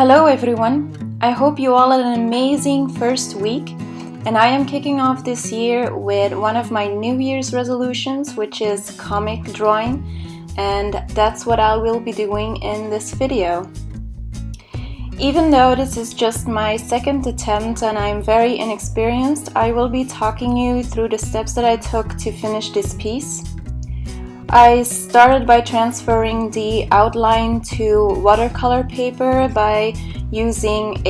Hello everyone! I hope you all had an amazing first week, and I am kicking off this year with one of my New Year's resolutions, which is comic drawing, and that's what I will be doing in this video. Even though this is just my second attempt and I'm very inexperienced, I will be talking you through the steps that I took to finish this piece. I started by transferring the outline to watercolor paper by using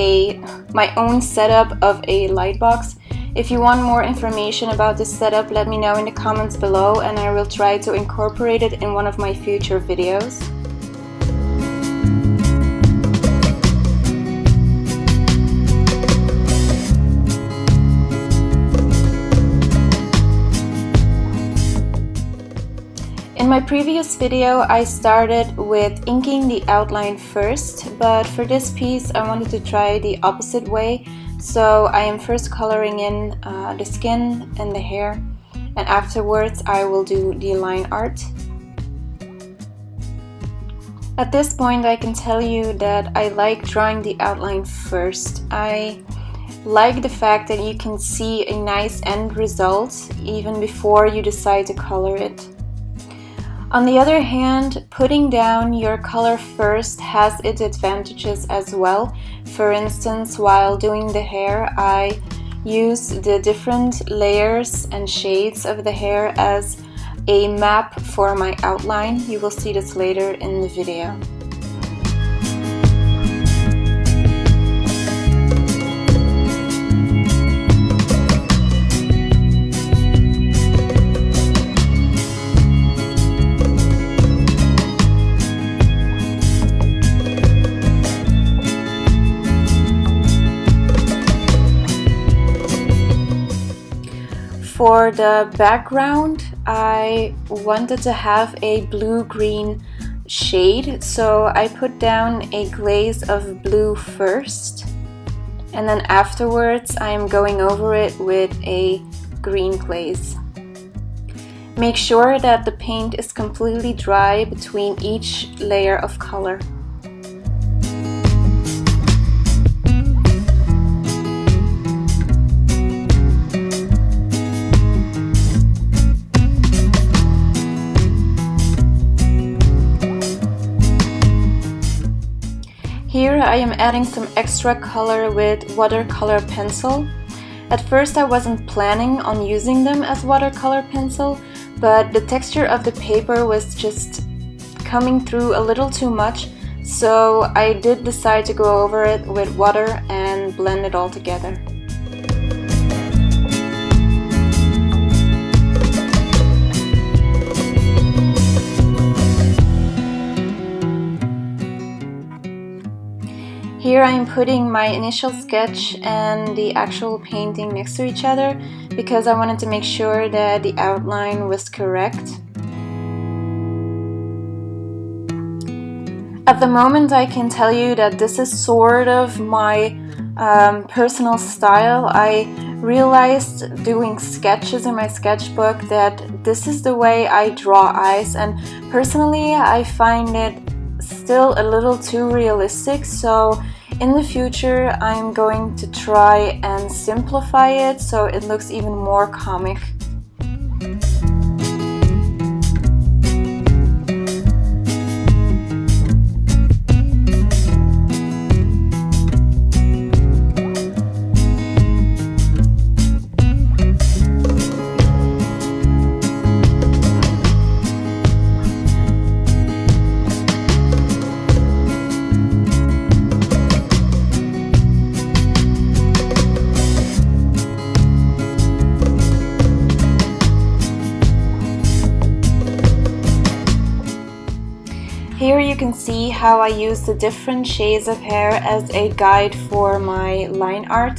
my own setup of a light box. If you want more information about this setup, let me know in the comments below and I will try to incorporate it in one of my future videos. In my previous video, I started with inking the outline first, but for this piece I wanted to try the opposite way. So I am first coloring in the skin and the hair, and afterwards I will do the line art. At this point I can tell you that I like drawing the outline first. I like the fact that you can see a nice end result even before you decide to color it. On the other hand, putting down your color first has its advantages as well. For instance, while doing the hair, I use the different layers and shades of the hair as a map for my outline. You will see this later in the video. For the background, I wanted to have a blue-green shade, so I put down a glaze of blue first, and then afterwards I am going over it with a green glaze. Make sure that the paint is completely dry between each layer of color. Here I am adding some extra color with watercolor pencil. At first I wasn't planning on using them as watercolor pencil, but the texture of the paper was just coming through a little too much, so I did decide to go over it with water and blend it all together. Here I am putting my initial sketch and the actual painting next to each other because I wanted to make sure that the outline was correct. At the moment I can tell you that this is sort of my personal style. I realized doing sketches in my sketchbook that this is the way I draw eyes, and personally I find it still a little too realistic, so in the future I'm going to try and simplify it so it looks even more comic. Here you can see how I use the different shades of hair as a guide for my line art.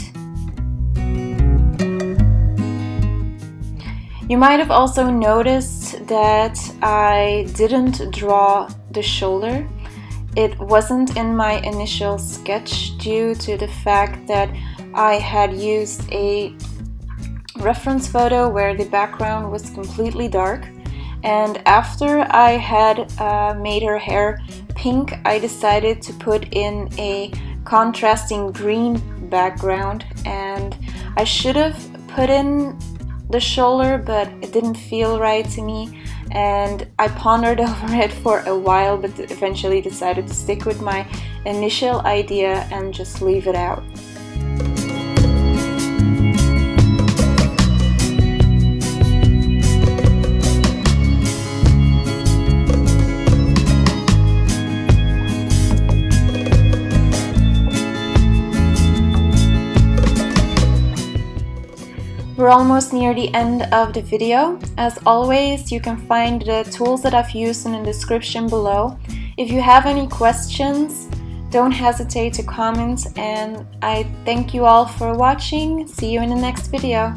You might have also noticed that I didn't draw the shoulder. It wasn't in my initial sketch due to the fact that I had used a reference photo where the background was completely dark. And after I had made her hair pink, I decided to put in a contrasting green background, and I should have put in the shoulder, but it didn't feel right to me, and I pondered over it for a while, but eventually decided to stick with my initial idea and just leave it out. We're almost near the end of the video. As always, you can find the tools that I've used in the description below. If you have any questions, don't hesitate to comment, and I thank you all for watching. See you in the next video.